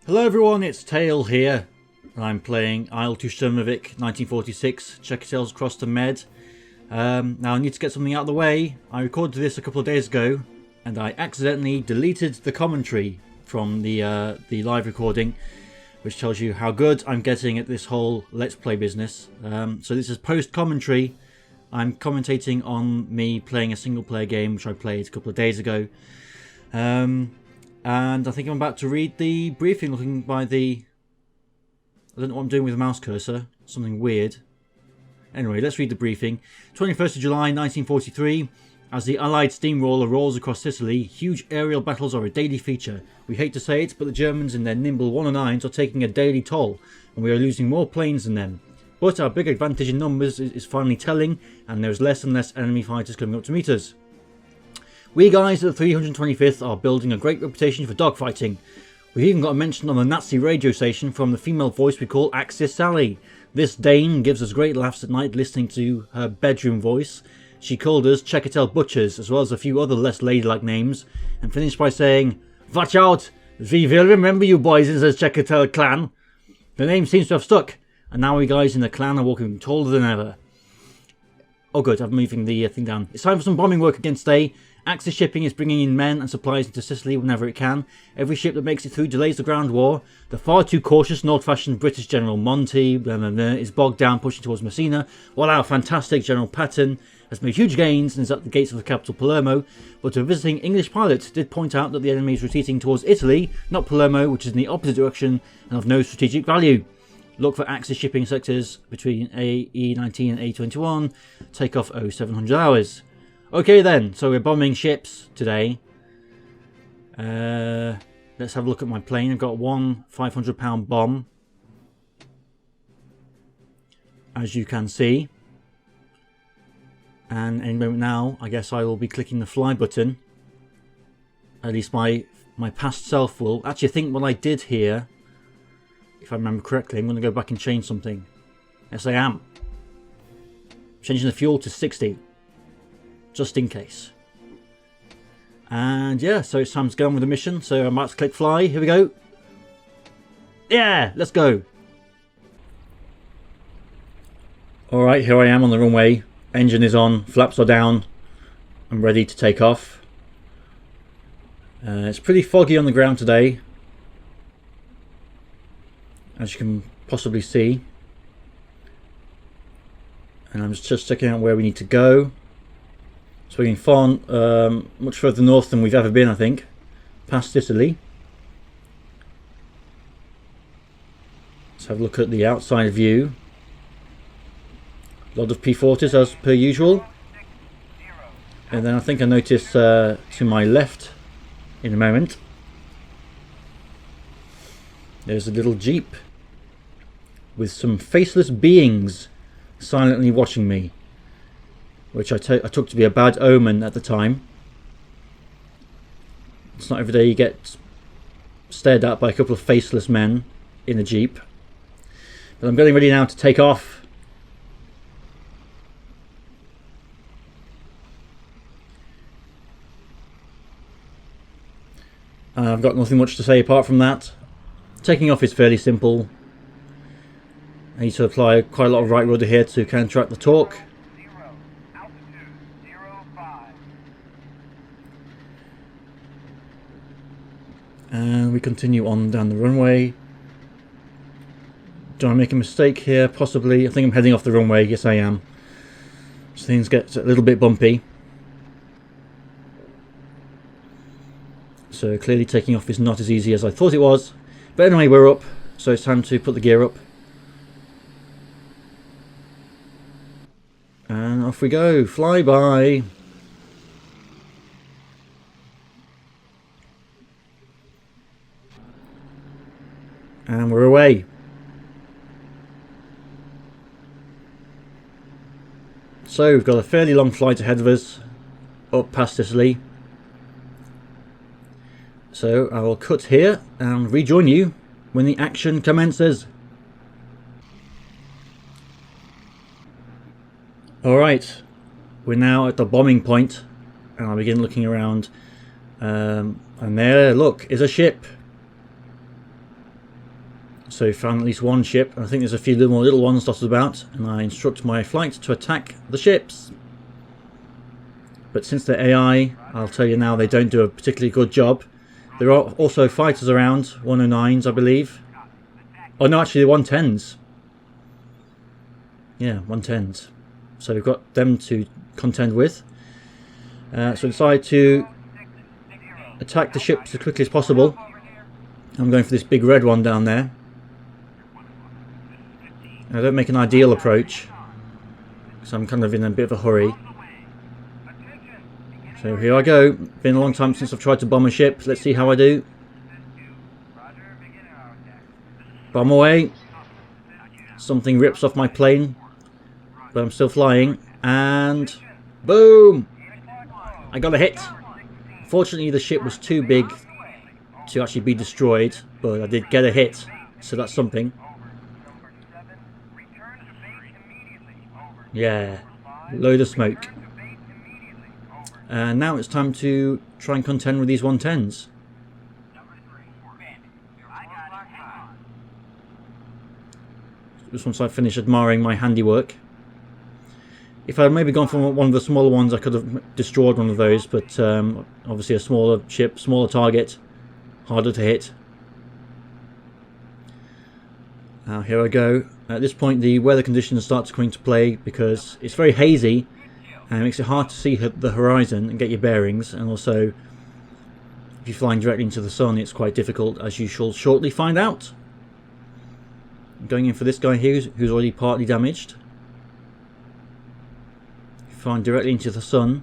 Hello everyone, it's Tail here. I'm playing IL-2 Sturmovik 1946 Checkertails across the Med. Now I need to get something out of the way. I recorded this a couple of days ago and I accidentally deleted the commentary from the live recording, which tells you how good I'm getting at this whole Let's Play business. So this is post-commentary. I'm commentating on me playing a single player game which I played a couple of days ago. And I think I'm about to read the briefing looking by the... I don't know what I'm doing with the mouse cursor. Something weird. Anyway, let's read the briefing. 21st of July 1943. As the Allied steamroller rolls across Sicily, huge aerial battles are a daily feature. We hate to say it, but the Germans in their nimble 109s are taking a daily toll, and we are losing more planes than them. But our big advantage in numbers is finally telling, and there's less and less enemy fighters coming up to meet us. We guys at the 325th are building a great reputation for dogfighting. We've even got a mention on the Nazi radio station from the female voice we call Axis Sally. This Dane gives us great laughs at night listening to her bedroom voice. She called us Checkertail Butchers, as well as a few other less ladylike names, and finished by saying, "Watch out! We will remember you boys in the Checkertail clan." The name seems to have stuck, and now we guys in the clan are walking taller than ever. Oh good, I'm moving the thing down. It's time for some bombing work against A. Axis shipping is bringing in men and supplies into Sicily whenever it can. Every ship that makes it through delays the ground war. The far too cautious and old-fashioned British General Monty is bogged down pushing towards Messina, while our fantastic General Patton has made huge gains and is at the gates of the capital Palermo. But a visiting English pilot did point out that the enemy is retreating towards Italy, not Palermo, which is in the opposite direction and of no strategic value. Look for Axis shipping sectors between AE19 and A21. Takeoff 0700 hours. Okay then, so we're bombing ships today. Let's have a look at my plane. I've got one 500-pound bomb, as you can see. And any moment now, I guess I will be clicking the fly button. At least my past self will. Actually, I think what I did here, if I remember correctly, I'm going to go back and change something. Yes, I am. Changing the fuel to 60. Just in case. And yeah, so it's time to go on with the mission. So I'm about to click fly. Here we go. Yeah, let's go. Alright, here I am on the runway. Engine is on, flaps are down. I'm ready to take off. It's pretty foggy on the ground today, as you can possibly see. And I'm just checking out where we need to go. So we're going far, much further north than we've ever been, I think, past Italy. Let's have a look at the outside view. A lot of P-40s as per usual. And then I think I notice to my left in a moment, there's a little Jeep with some faceless beings silently watching me, which I took to be a bad omen at the time. It's not every day you get stared at by a couple of faceless men in a Jeep. But I'm getting ready now to take off. I've got nothing much to say apart from that. Taking off is fairly simple. I need to apply quite a lot of right rudder here to counteract the torque. And we continue on down the runway. Do I make a mistake here? Possibly. I think I'm heading off the runway. Yes, I am. So things get a little bit bumpy. So clearly taking off is not as easy as I thought it was. But anyway, we're up. So it's time to put the gear up. And off we go. Fly by. And we're away. So we've got a fairly long flight ahead of us up past Italy. So I will cut here and rejoin you when the action commences. Alright, we're now at the bombing point and I'll begin looking around. And there, look, is a ship. So found at least one ship. I think there's a few more little ones dotted about, and I instruct my flight to attack the ships. But since they're AI, I'll tell you now, they don't do a particularly good job. There are also fighters around, 109s I believe. Oh no, actually the 110s. Yeah, 110s. So we've got them to contend with. So I decide to attack the ships as quickly as possible. I'm going for this big red one down there. I don't make an ideal approach, because I'm kind of in a bit of a hurry. So here I go. Been a long time since I've tried to bomb a ship. Let's see how I do. Bomb away. Something rips off my plane, but I'm still flying. And boom! I got a hit. Fortunately, the ship was too big to actually be destroyed, but I did get a hit, so that's something. Yeah, load of smoke. And now it's time to try and contend with these 110s. Just once I finish admiring my handiwork. If I had maybe gone for one of the smaller ones, I could have destroyed one of those, but obviously a smaller ship, smaller target, harder to hit. Now here I go. At this point the weather conditions start to come into play, because it's very hazy and it makes it hard to see the horizon and get your bearings, and also if you're flying directly into the sun it's quite difficult, as you shall shortly find out. I'm going in for this guy here who's already partly damaged. Flying directly into the sun,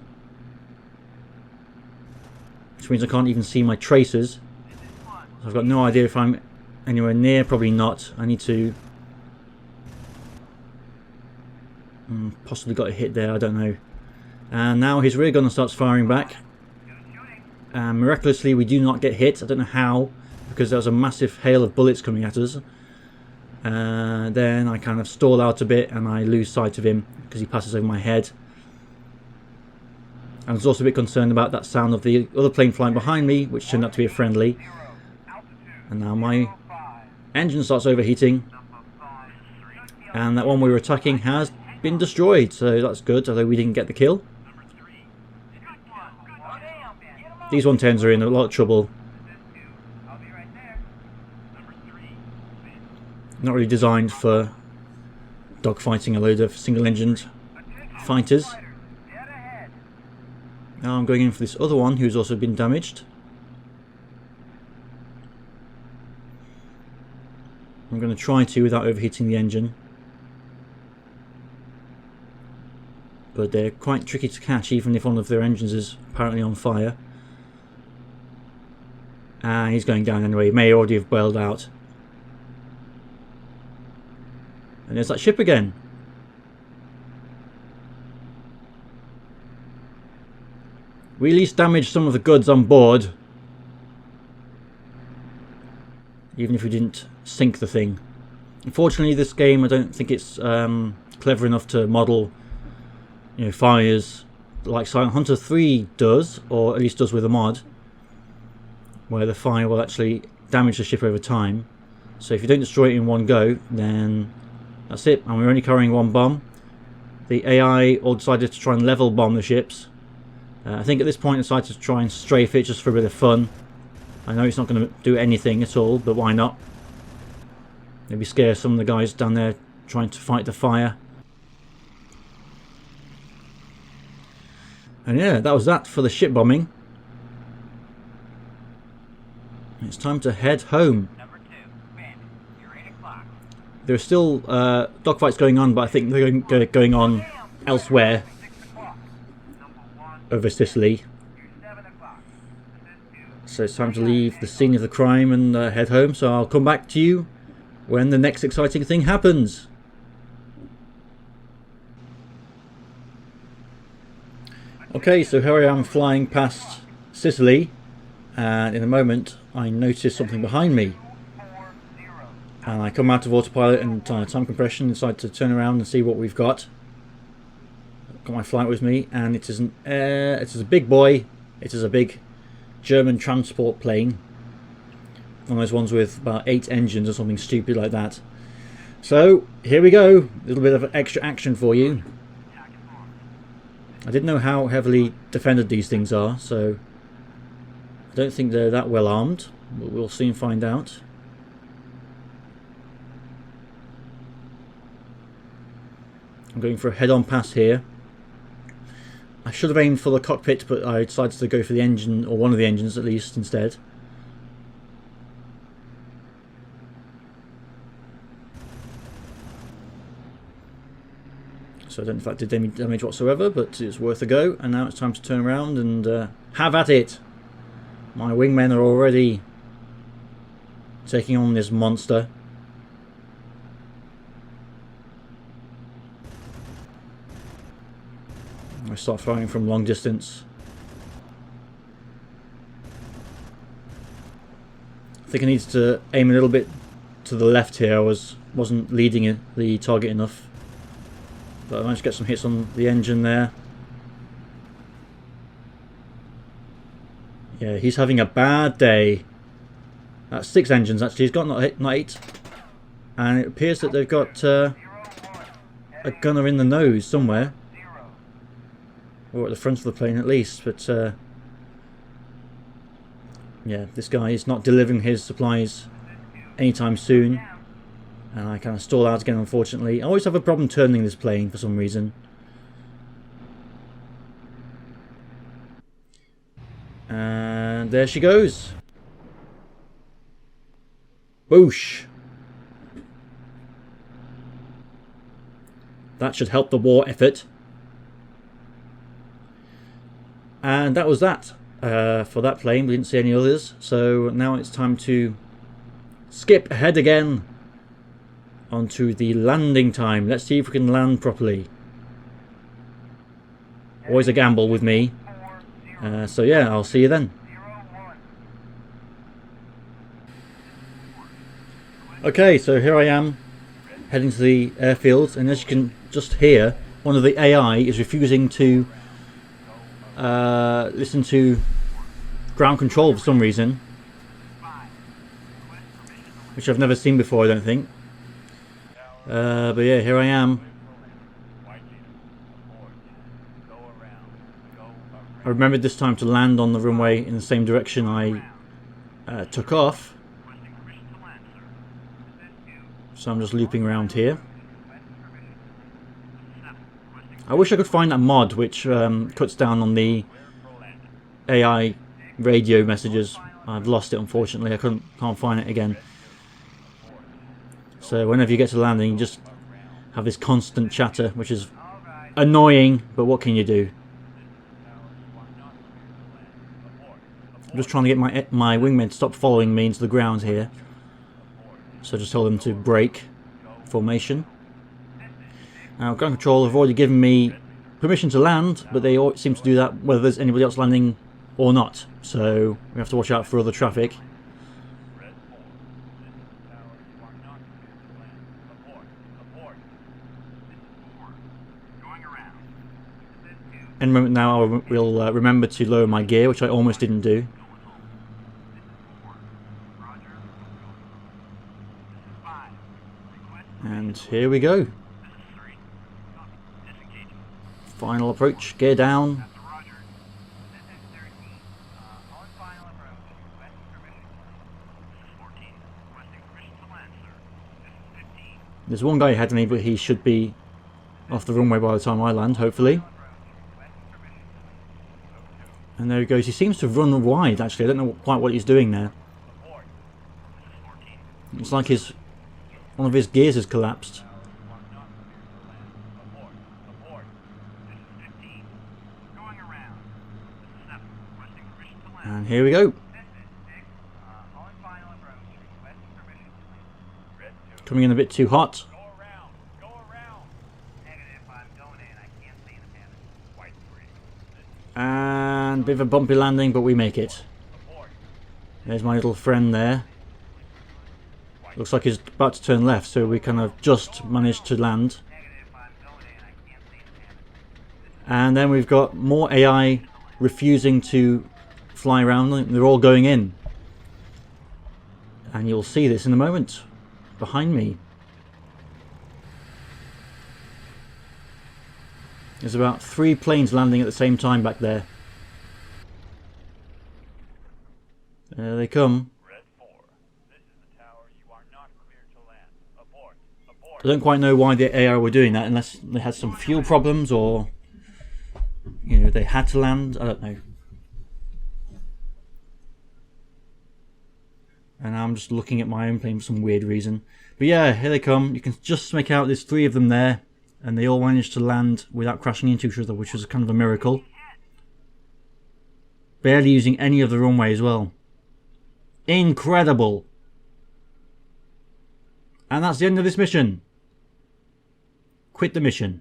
which means I can't even see my tracers. I've got no idea if I'm anywhere near, probably not. I need to possibly got a hit there, I don't know. And now his rear gunner starts firing back, and miraculously we do not get hit. I don't know how, because there was a massive hail of bullets coming at us. Then I kind of stall out a bit and I lose sight of him because he passes over my head. I was also a bit concerned about that sound of the other plane flying behind me, which turned out to be a friendly. And now my engine starts overheating, and that one we were attacking has been destroyed, so that's good, although we didn't get the kill. These 110s are in a lot of trouble. Not really designed for dogfighting a load of single-engined fighters. Now I'm going in for this other one who's also been damaged. I'm going to try to without overheating the engine, but they're quite tricky to catch even if one of their engines is apparently on fire. And he's going down anyway, he may already have bailed out. And there's that ship again. We at least damaged some of the goods on board, even if we didn't sink the thing. Unfortunately, this game, I don't think it's clever enough to model, you know, fires like Silent Hunter 3 does, or at least does with a mod, where the fire will actually damage the ship over time. So if you don't destroy it in one go, then that's it. And we're only carrying one bomb. The AI all decided to try and level bomb the ships. I think at this point I decided to try and strafe it just for a bit of fun. I know it's not going to do anything at all, but why not? Maybe scare some of the guys down there trying to fight the fire. And yeah, that was that for the ship bombing. It's time to head home. There are still dogfights going on, but I think they're going on elsewhere over Sicily. So it's time to leave the scene of the crime and head home. So I'll come back to you when the next exciting thing happens. Okay, so here I am flying past Sicily, and in a moment I notice something behind me. And I come out of autopilot and time compression, decide to turn around and see what we've got. Got my flight with me, and it is a big boy. It is a big German transport plane. One of those ones with about 8 engines or something stupid like that. So, here we go. A little bit of extra action for you. I didn't know how heavily defended these things are, so I don't think they're that well armed, but we'll soon find out. I'm going for a head-on pass here. I should have aimed for the cockpit, but I decided to go for the engine, or one of the engines at least, instead. So I don't know if that did any damage whatsoever, but it's worth a go. And now it's time to turn around and have at it. My wingmen are already taking on this monster. I start firing from long distance. I think I need to aim a little bit to the left here. I wasn't leading the target enough. But I managed to get some hits on the engine there. Yeah, he's having a bad day. That's 6 engines actually. He's got not 8. And it appears that they've got a gunner in the nose somewhere. Or at the front of the plane at least. But yeah, this guy is not delivering his supplies anytime soon. And I kind of stall out again, unfortunately. I always have a problem turning this plane for some reason. And there she goes. Whoosh. That should help the war effort. And that was that for that plane. We didn't see any others. So now it's time to skip ahead again onto the landing time. Let's see if we can land properly. Always a gamble with me. So yeah, I'll see you then. Okay, so here I am heading to the airfield, and as you can just hear, one of the AI is refusing to listen to ground control for some reason, which I've never seen before, I don't think. But yeah, here I am. I remembered this time to land on the runway in the same direction I took off. So I'm just looping around here. I wish I could find that mod which cuts down on the AI radio messages. I've lost it, unfortunately. I can't find it again. So whenever you get to landing, you just have this constant chatter, which is annoying, but what can you do? I'm just trying to get my wingmen to stop following me into the ground here. So just tell them to break formation. Now, ground control have already given me permission to land, but they seem to do that whether there's anybody else landing or not. So we have to watch out for other traffic. In a moment now, I will remember to lower my gear, which I almost didn't do. And here we go. Final approach, gear down. There's one guy ahead of me, but he should be off the runway by the time I land, hopefully. And there he goes. He seems to run wide, actually. I don't know quite what he's doing there. It's like one of his gears has collapsed. And here we go. Coming in a bit too hot. And a bit of a bumpy landing, but we make it. There's my little friend there. Looks like he's about to turn left, so we kind of just managed to land. And then we've got more AI refusing to fly around. They're all going in. And you'll see this in a moment behind me. There's about 3 planes landing at the same time back there. There they come. Red 4, this is the tower. You are not cleared to land. Abort. Abort. I don't quite know why the AI were doing that, unless they had some fuel problems or, you know, they had to land. I don't know. And I'm just looking at my own plane for some weird reason. But yeah, here they come. You can just make out there's 3 of them there. And they all managed to land without crashing into each other, which was kind of a miracle. Barely using any of the runway as well. Incredible! And that's the end of this mission. Quit the mission.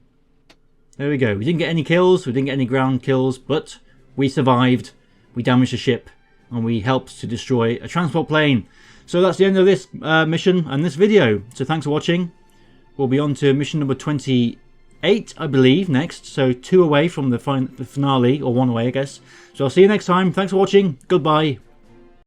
There we go. We didn't get any kills, we didn't get any ground kills, but we survived. We damaged a ship, and we helped to destroy a transport plane. So that's the end of this mission and this video. So thanks for watching. We'll be on to mission number 28, I believe, next. So 2 away from the finale, or 1 away, I guess. So I'll see you next time. Thanks for watching. Goodbye.